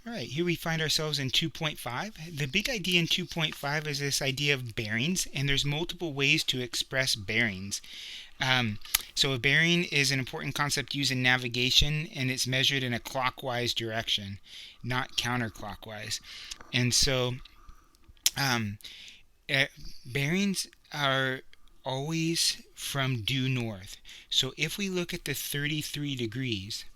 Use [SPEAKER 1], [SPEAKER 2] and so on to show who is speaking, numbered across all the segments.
[SPEAKER 1] All right, here we find ourselves in 2.5. The big idea in 2.5 is this idea of bearings, and there's multiple ways to express bearings. So a bearing is an important concept used in navigation, and it's measured in a clockwise direction, not counterclockwise. And so um, bearings are always from due north. So if we look at the 33 degrees,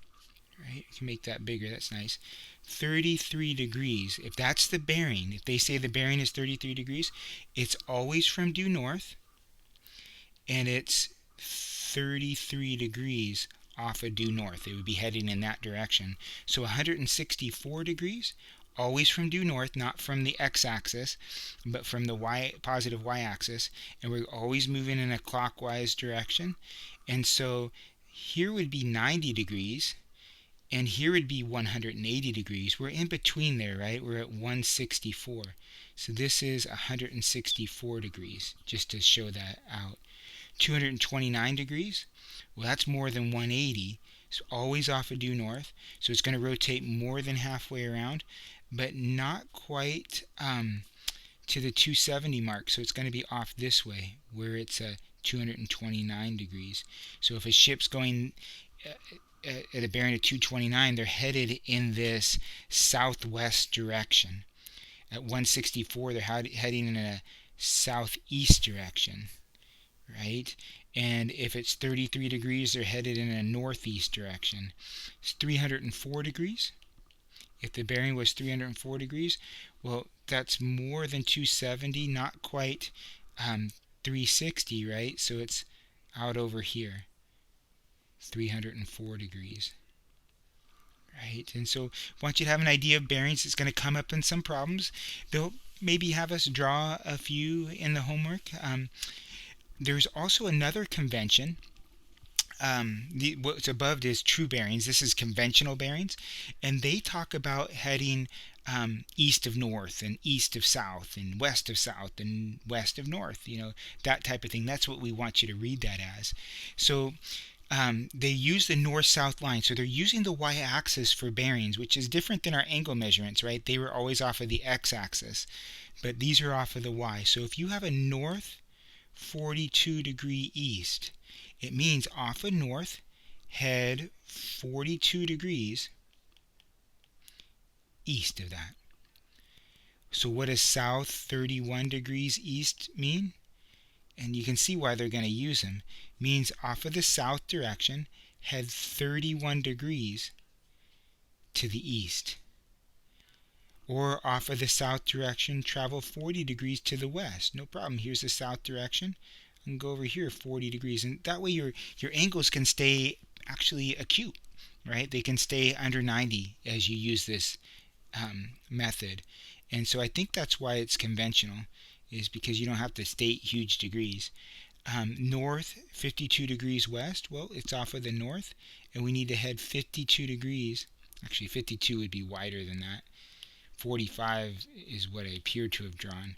[SPEAKER 1] right, you can make that bigger, that's nice. 33 degrees, if that's the bearing, if they say the bearing is 33 degrees, it's always from due north, and it's 33 degrees off of due north. It would be heading in that direction. So 164 degrees, always from due north, not from the x-axis, but from the positive y-axis, and we're always moving in a clockwise direction. And so here would be 90 degrees, and here would be 180 degrees. We're in between there, right? We're at 164. So this is 164 degrees, just to show that out. 229 degrees, well, that's more than 180. It's always off of due north, so it's going to rotate more than halfway around, but not quite to the 270 mark, so it's going to be off this way, where it's 229 degrees. So if a ship's going at a bearing of 229, they're headed in this southwest direction. At 164, they're heading in a southeast direction, right? And if it's 33 degrees, they're headed in a northeast direction. It's 304 degrees. If the bearing was 304 degrees, well, that's more than 270, not quite 360, right? So it's out over here. 304 degrees, right? And so I want you to have an idea of bearings. It's going to come up in some problems. They'll maybe have us draw a few in the homework. There's also another convention. What's above is true bearings. This is conventional bearings, and they talk about heading east of north and east of south and west and west of north, that type of thing. That's what we want you to read that as. So they use the north-south line, so they're using the y-axis for bearings, which is different than our angle measurements, right? They were always off of the x-axis, but these are off of the y. So if you have a north 42 degree east, it means off of north, head 42 degrees east of that. So what does south 31 degrees east mean? And you can see why they're going to use them. It means off of the south direction, head 31 degrees to the east. Or off of the south direction, travel 40 degrees to the west. No problem. Here's the south direction. And go over here 40 degrees. And that way your angles can stay actually acute, right? They can stay under 90 as you use this method. And so I think that's why it's conventional, is because you don't have to state huge degrees. North 52 degrees west, well, it's off of the north, and we need to head 52 degrees. Actually, 52 would be wider than that. 45 is what I appear to have drawn.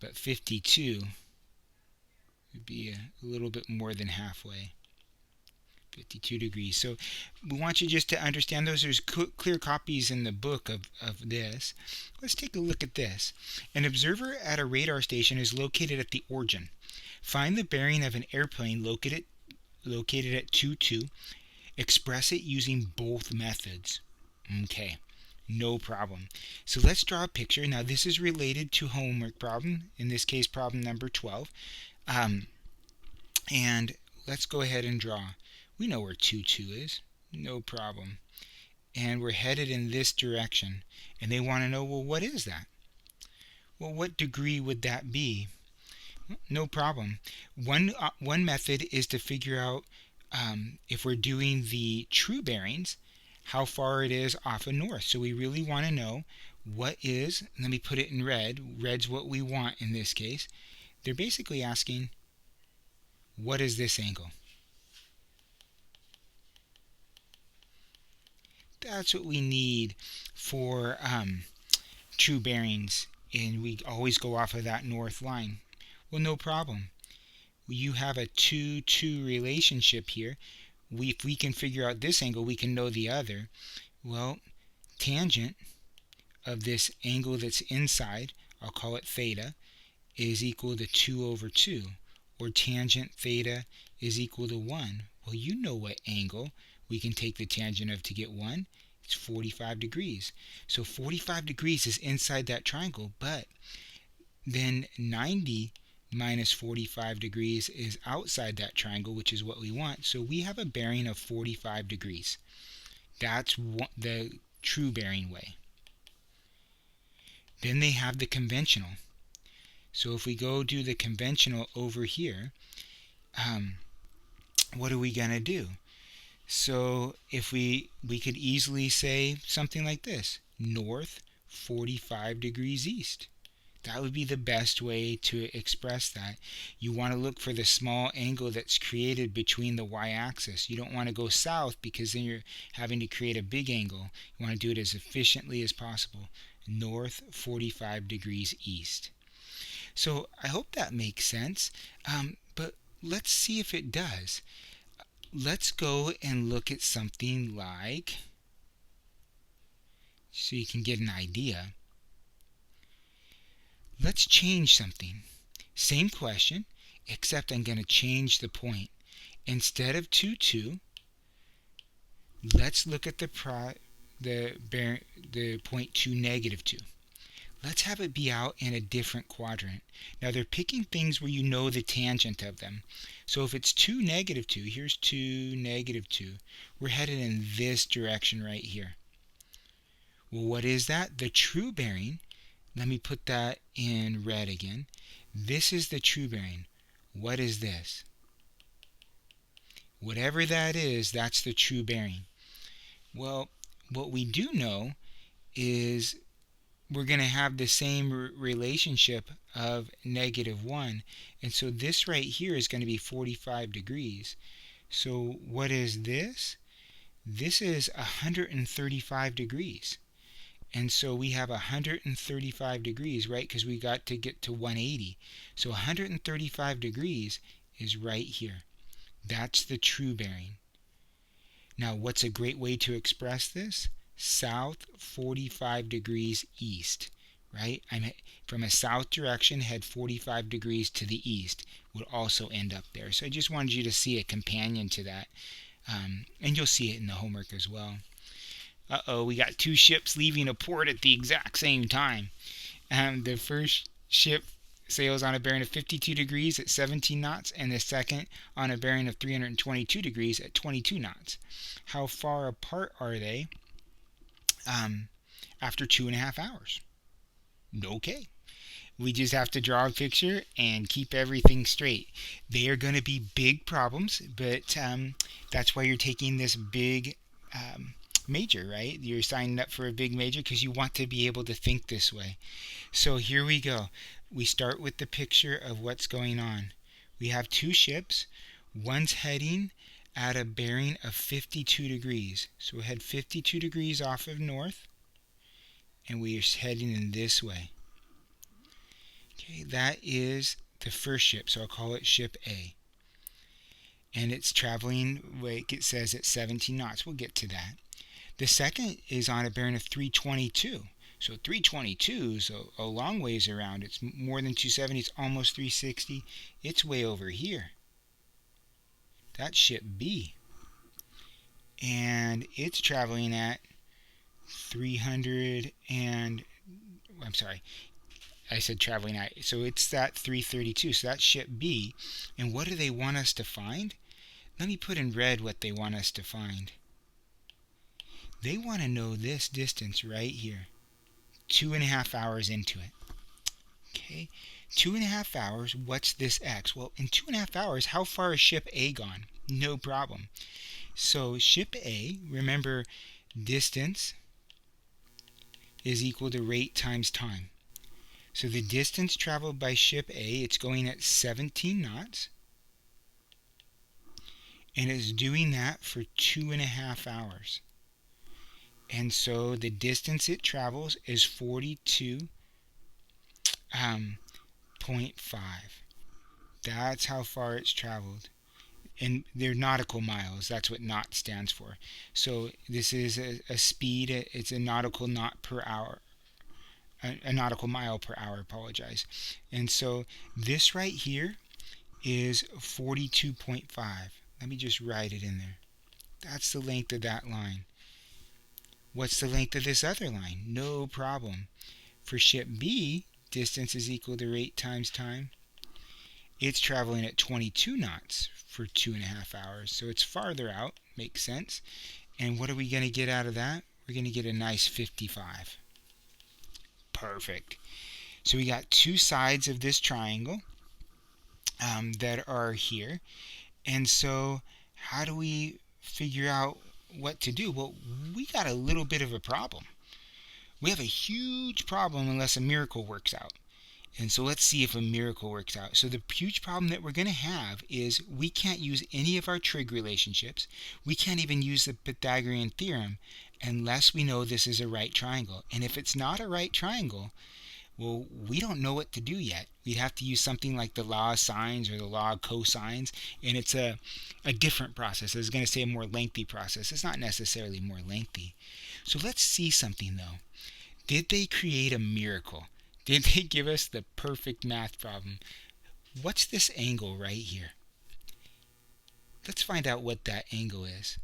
[SPEAKER 1] But 52 would be a little bit more than halfway. 52 degrees. So we want you just to understand those. There's clear copies in the book of this. Let's take a look at this. An observer at a radar station is located at the origin. Find the bearing of an airplane located at 22. Express it using both methods. Okay, no problem. So let's draw a picture. Now this is related to homework problem, in this case problem number 12. And let's go ahead and draw. We know where 22 is, no problem. And we're headed in this direction. And they want to know, well, what is that? Well, what degree would that be? No problem. One method is to figure out, if we're doing the true bearings, how far it is off of north. So we really want to know what is, let me put it in red. Red's what we want in this case. They're basically asking, what is this angle? That's what we need for true bearings, and we always go off of that north line. Well, no problem. You have a 2-2 relationship here. If we can figure out this angle, we can know the other. Well, tangent of this angle that's inside, I'll call it theta, is equal to 2 over 2, or tangent theta is equal to 1. Well, you know what angle we can take the tangent of to get 1. It's 45 degrees. So 45 degrees is inside that triangle, but then 90 minus 45 degrees is outside that triangle, which is what we want. So we have a bearing of 45 degrees. That's the true bearing way. Then they have the conventional. So if we go do the conventional over here, what are we going to do? So if we could easily say something like this: north 45 degrees east. That would be the best way to express that. You want to look for the small angle that's created between the y-axis. You don't want to go south, because then you're having to create a big angle. You want to do it as efficiently as possible. North 45 degrees east. So I hope that makes sense, but let's see if it does. Let's go and look at something like, so you can get an idea. Let's change something. Same question, except I'm going to change the point. Instead of 2, 2, let's look at the point 2, negative 2. Let's have it be out in a different quadrant. Now they're picking things where you know the tangent of them. So if it's 2, negative 2, here's 2, negative 2. We're headed in this direction right here. Well, what is that? The true bearing. Let me put that in red again. This is the true bearing. What is this? Whatever that is, that's the true bearing. Well, what we do know is we're going to have the same relationship of negative 1. And so this right here is going to be 45 degrees. So what is this? This is 135 degrees. And so we have 135 degrees, right? Because we got to get to 180. So 135 degrees is right here. That's the true bearing. Now, what's a great way to express this? South 45 degrees east, right? I'm from a south direction, head 45 degrees to the east, would also end up there. So I just wanted you to see a companion to that. And you'll see it in the homework as well. Uh-oh, we got two ships leaving a port at the exact same time. The first ship sails on a bearing of 52 degrees at 17 knots, and the second on a bearing of 322 degrees at 22 knots. How far apart are they after 2.5 hours? Okay. We just have to draw a picture and keep everything straight. They are going to be big problems, but that's why you're taking this big major, right? You're signing up for a big major because you want to be able to think this way. So here we go. We start with the picture of what's going on. We have two ships. One's heading at a bearing of 52 degrees. So we head 52 degrees off of north, and we are heading in this way. Okay, that is the first ship, so I'll call it ship A. And it's traveling, like it says, at 17 knots. We'll get to that. The second is on a bearing of 322. So 322 is a long ways around. It's more than 270. It's almost 360. It's way over here. That's ship B. And it's traveling at 300 and... I'm sorry. I said traveling at... So it's at 332. So that's ship B. And what do they want us to find? Let me put in red what they want us to find. They want to know this distance right here. 2.5 hours into it. Okay, 2.5 hours, what's this x? Well, in 2.5 hours, how far is ship A gone? No problem. So ship A, remember, distance is equal to rate times time. So the distance traveled by ship A, it's going at 17 knots. And it's doing that for 2.5 hours. And so the distance it travels is 42.5. That's how far it's traveled. And they're nautical miles. That's what knot stands for. So this is a speed. It's a nautical knot per hour. A nautical mile per hour. Apologize. And so this right here is 42.5. Let me just write it in there. That's the length of that line. What's the length of this other line? No problem. For ship B, distance is equal to rate times time. It's traveling at 22 knots for 2.5 hours, so it's farther out. Makes sense. And what are we going to get out of that? We're going to get a nice 55. Perfect. So we got two sides of this triangle that are here. And so how do we figure out what to do? Well, we got a little bit of a problem. We have a huge problem unless a miracle works out. And so let's see if a miracle works out. So the huge problem that we're going to have is we can't use any of our trig relationships. We can't even use the Pythagorean theorem unless we know this is a right triangle. And if it's not a right triangle, well, we don't know what to do yet. We'd have to use something like the law of sines or the law of cosines, and it's a different process. I was going to say a more lengthy process. It's not necessarily more lengthy. So let's see something, though. Did they create a miracle? Did they give us the perfect math problem? What's this angle right here? Let's find out what that angle is.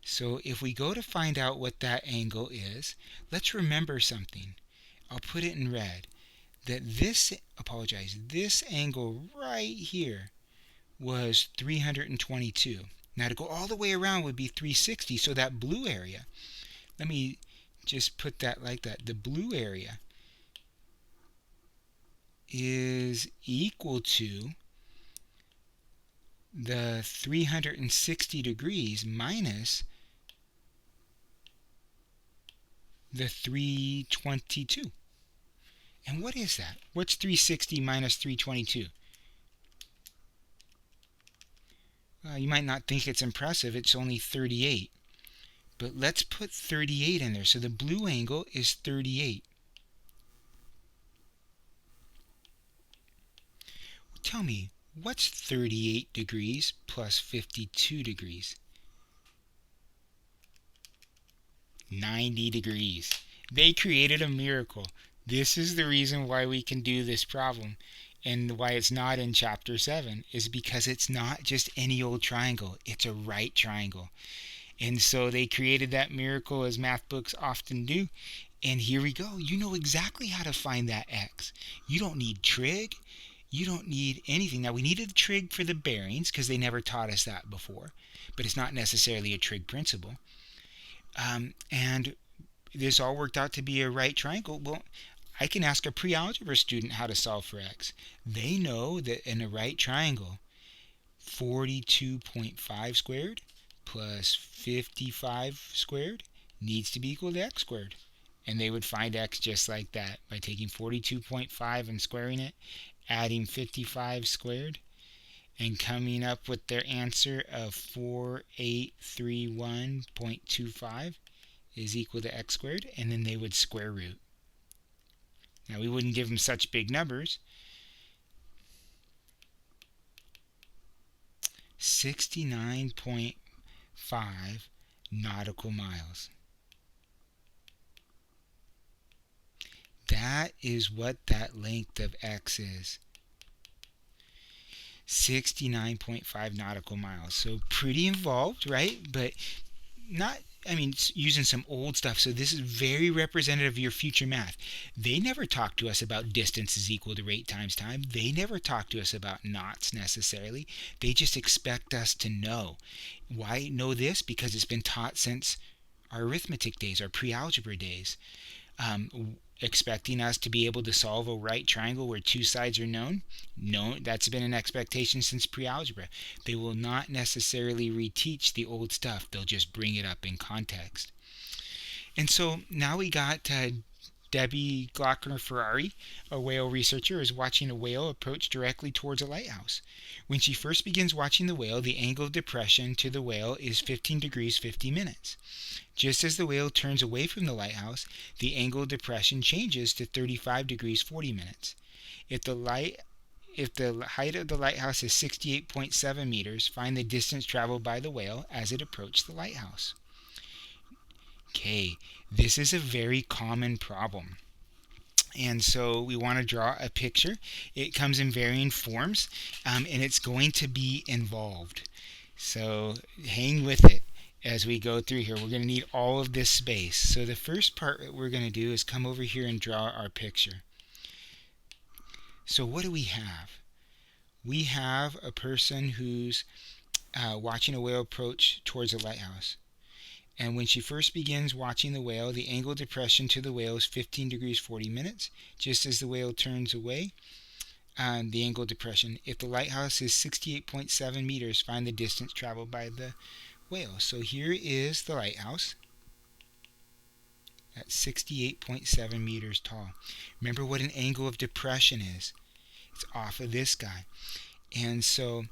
[SPEAKER 1] So if we go to find out what that angle is, let's remember something. I'll put it in red. That this angle right here was 322. Now to go all the way around would be 360, so that blue area, let me just put that like that. The blue area is equal to the 360 degrees minus the 322. And what is that? What's 360 minus 322? You might not think it's impressive. It's only 38. But let's put 38 in there. So the blue angle is 38. Tell me, what's 38 degrees plus 52 degrees? 90 degrees. They created a miracle. This is the reason why we can do this problem, and why it's not in chapter 7 is because it's not just any old triangle. It's a right triangle. And so they created that miracle, as math books often do. And here we go. You know exactly how to find that x. You don't need trig. You don't need anything. Now, we needed a trig for the bearings because they never taught us that before, but it's not necessarily a trig principle. And this all worked out to be a right triangle. Well, I can ask a pre-algebra student how to solve for x. They know that in a right triangle, 42.5 squared plus 55 squared needs to be equal to x squared. And they would find x just like that by taking 42.5 and squaring it, adding 55 squared, and coming up with their answer of 4831.25 is equal to x squared, and then they would square root. Now, we wouldn't give them such big numbers. 69.5 nautical miles. That is what that length of x is. 69.5 nautical miles. So pretty involved, right? But not, using some old stuff. So this is very representative of your future math. They never talked to us about distance is equal to rate times time. They never talked to us about knots necessarily. They just expect us to know. Why know this? Because it's been taught since our arithmetic days, our pre-algebra days. Expecting us to be able to solve a right triangle where two sides are known. No, that's been an expectation since pre-algebra. They will not necessarily reteach the old stuff. They'll just bring it up in context. And so now we got Debbie Glockner-Ferrari, a whale researcher, is watching a whale approach directly towards a lighthouse. When she first begins watching the whale, the angle of depression to the whale is 15 degrees 50 minutes. Just as the whale turns away from the lighthouse, the angle of depression changes to 35 degrees 40 minutes. If the if the height of the lighthouse is 68.7 meters, find the distance traveled by the whale as it approached the lighthouse. Okay, this is a very common problem. And so we want to draw a picture. It comes in varying forms, and it's going to be involved. So hang with it as we go through here. We're going to need all of this space. So the first part that we're going to do is come over here and draw our picture. So what do we have? We have a person who's watching a whale approach towards a lighthouse. And when she first begins watching the whale, the angle of depression to the whale is 15 degrees 40 minutes. Just as the whale turns away, the angle of depression. If the lighthouse is 68.7 meters, find the distance traveled by the whale. So here is the lighthouse. That's 68.7 meters tall. Remember what an angle of depression is. It's off of this guy. And so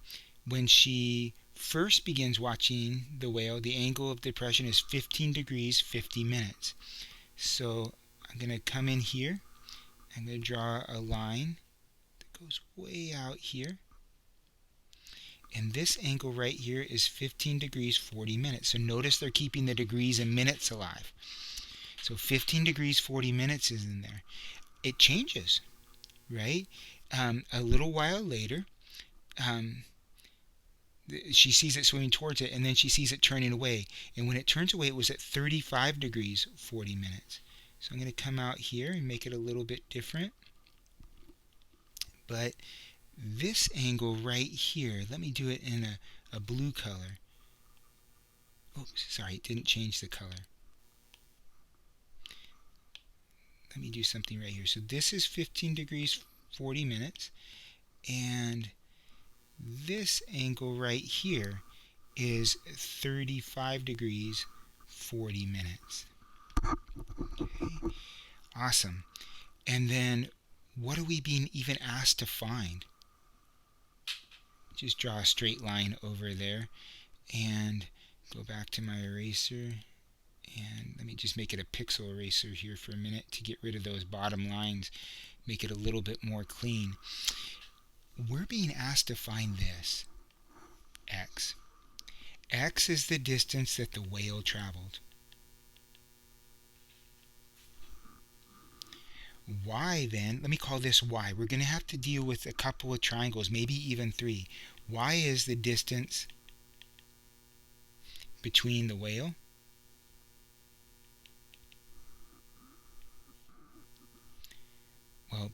[SPEAKER 1] when she first begins watching the whale, the angle of depression is 15 degrees 50 minutes. So I'm going to come in here. I'm going to draw a line that goes way out here. And this angle right here is 15 degrees 40 minutes. So notice they're keeping the degrees and minutes alive. So 15 degrees 40 minutes is in there. It changes, right? A little while later, she sees it swimming towards it, and then she sees it turning away. And when it turns away, it was at 35 degrees 40 minutes. So I'm going to come out here and make it a little bit different. But this angle right here, let me do it in a blue color. Oops, sorry, it didn't change the color. Let me do something right here. So this is 15 degrees 40 minutes, and this angle right here is 35 degrees 40 minutes. Okay, awesome. And then what are we being even asked to find? Just draw a straight line over there and go back to my eraser, and let me just make it a pixel eraser here for a minute to get rid of those bottom lines, make it a little bit more clean. We're being asked to find this, x. X is the distance that the whale traveled. Y then, let me call this y. We're going to have to deal with a couple of triangles, maybe even 3. Y is the distance between the whale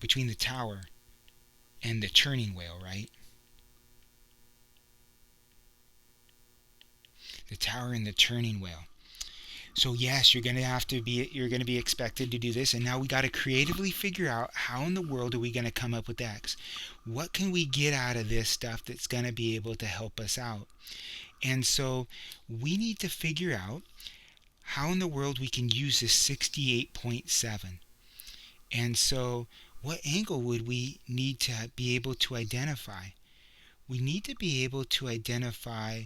[SPEAKER 1] between the tower and the churning whale, right? The tower and the churning whale. So yes, you're going to be expected to do this, and now we got to creatively figure out how in the world are we going to come up with x. What can we get out of this stuff that's going to be able to help us out? And so we need to figure out how in the world we can use this 68.7. And so what angle would we need to be able to identify? We need to be able to identify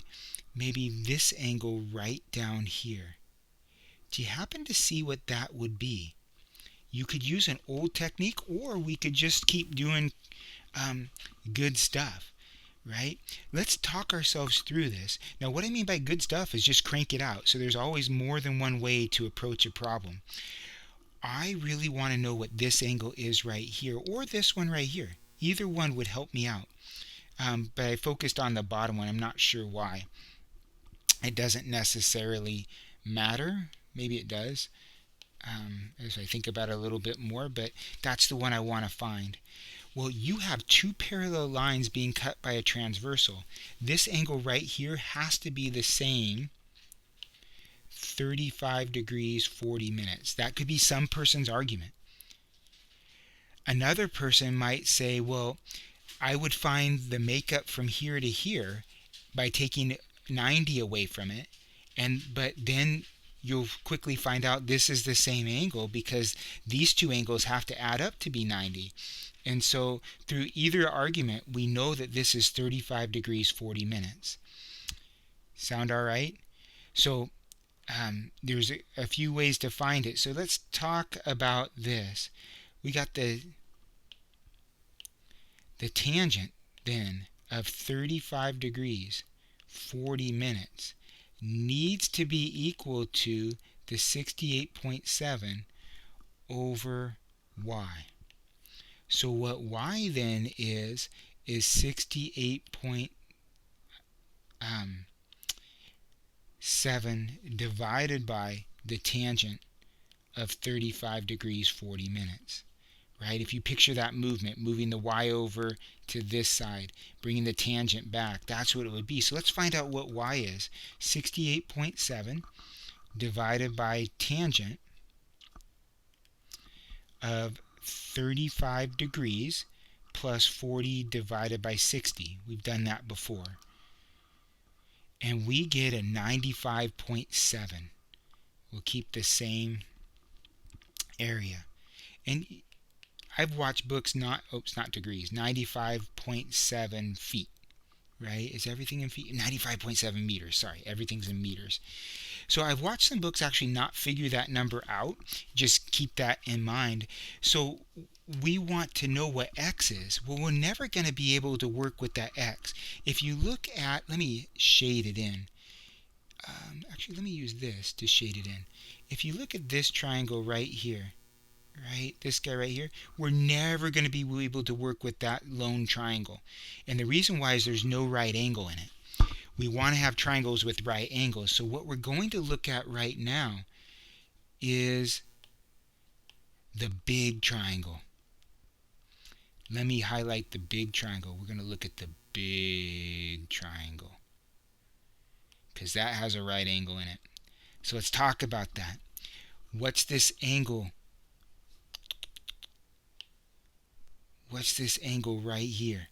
[SPEAKER 1] maybe this angle right down here. Do you happen to see what that would be? You could use an old technique, or we could just keep doing good stuff, right? Let's talk ourselves through this. Now, what I mean by good stuff is just crank it out. So there's always more than one way to approach a problem. I really want to know what this angle is right here, or this one right here. Either one would help me out. But I focused on the bottom one. I'm not sure why. It doesn't necessarily matter. Maybe it does, as I think about it a little bit more, but that's the one I want to find. Well, you have two parallel lines being cut by a transversal. This angle right here has to be the same 35 degrees 40 minutes. That could be some person's argument. Another person might say, well, I would find the makeup from here to here by taking 90 away from it, but then you'll quickly find out this is the same angle because these two angles have to add up to be 90. And so through either argument, we know that this is 35 degrees 40 minutes. Sound all right? So there's a few ways to find it. So let's talk about this. We got the The tangent, then, of 35 degrees, 40 minutes, needs to be equal to the 68.7 over y. So what y then is 68.7 divided by the tangent of 35 degrees 40 minutes. Right? If you picture that movement, moving the y over to this side, bringing the tangent back, that's what it would be. So let's find out what y is. 68.7 divided by tangent of 35 degrees plus 40 divided by 60. We've done that before. And we get a 95.7. We'll keep the same area. And I've watched books not degrees, 95.7 feet, right? Is everything in feet? 95.7 meters, sorry, everything's in meters. So I've watched some books actually not figure that number out, just keep that in mind. So we want to know what x is. Well, we're never going to be able to work with that x. If you look at, let me shade it in. Actually, let me use this to shade it in. If you look at this triangle right here, right, this guy right here, we're never going to be able to work with that lone triangle. And the reason why is there's no right angle in it. We want to have triangles with right angles. So what we're going to look at right now is the big triangle. Let me highlight the big triangle. We're going to look at the big triangle because that has a right angle in it. So let's talk about that. What's this angle? What's this angle right here?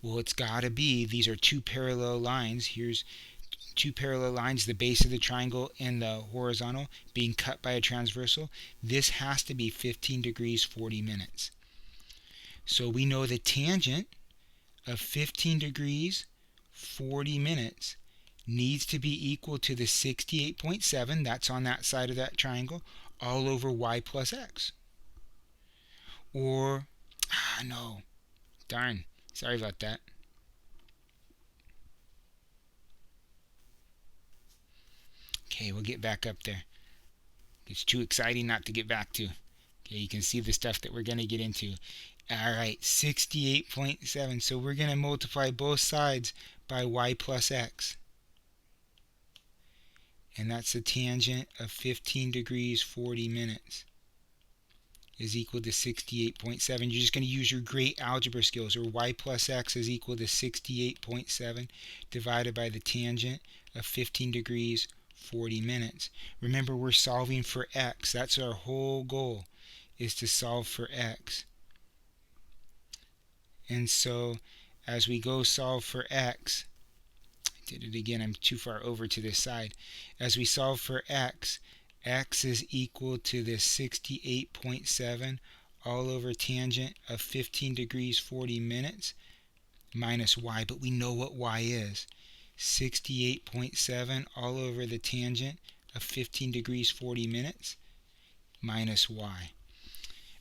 [SPEAKER 1] Well, it's got to be, these are two parallel lines. Here's two parallel lines, the base of the triangle and the horizontal being cut by a transversal. This has to be 15 degrees 40 minutes. So we know the tangent of 15 degrees 40 minutes needs to be equal to the 68.7, that's on that side of that triangle, all over y plus x. Or, no, darn, sorry about that. Okay, we'll get back up there. It's too exciting not to get back to. Okay, you can see the stuff that we're going to get into. All right, 68.7. So we're going to multiply both sides by y plus x. And that's the tangent of 15 degrees 40 minutes is equal to 68.7. You're just going to use your great algebra skills, or y plus x is equal to 68.7 divided by the tangent of 15 degrees 40 minutes. Remember, we're solving for x. That's our whole goal, is to solve for x. And so as we go solve for x, I did it again, I'm too far over to this side. As we solve for x, x is equal to this 68.7 all over tangent of 15 degrees 40 minutes minus y, but we know what y is. 68.7 all over the tangent of 15 degrees 40 minutes minus y.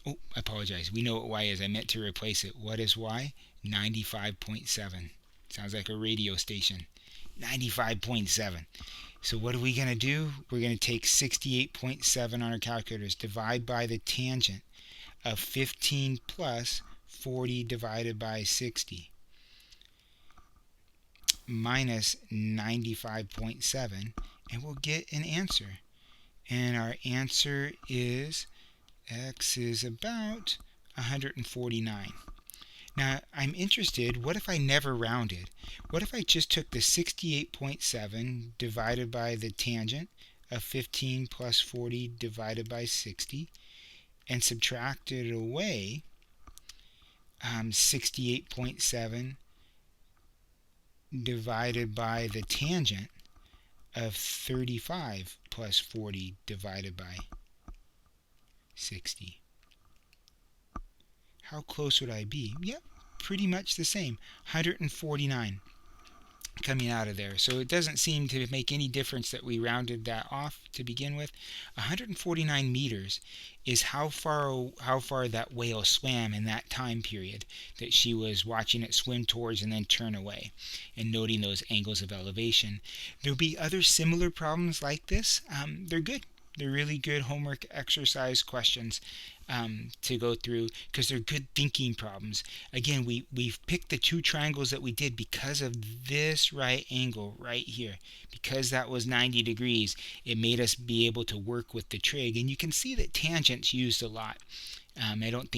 [SPEAKER 1] Oh, I apologize. We know what y is. I meant to replace it. What is y? 95.7. Sounds like a radio station. 95.7. So what are we going to do? We're going to take 68.7 on our calculators, divide by the tangent of 15 plus 40 divided by 60 minus 95.7, and we'll get an answer. And our answer is x is about 149. Now, I'm interested, what if I never rounded? What if I just took the 68.7 divided by the tangent of 15 plus 40 divided by 60 and subtracted away 68.7 divided by the tangent of 35 plus 40 divided by 60. How close would I be? Yep, pretty much the same. 149. coming out of there. So it doesn't seem to make any difference that we rounded that off to begin with. 149 meters is how far that whale swam in that time period that she was watching it swim towards and then turn away, and noting those angles of elevation. There'll be other similar problems like this. They're good. They're really good homework exercise questions to go through, because they're good thinking problems. Again, we've picked the two triangles that we did because of this right angle right here. Because that was 90 degrees, it made us be able to work with the trig. And you can see that tangents used a lot. I don't think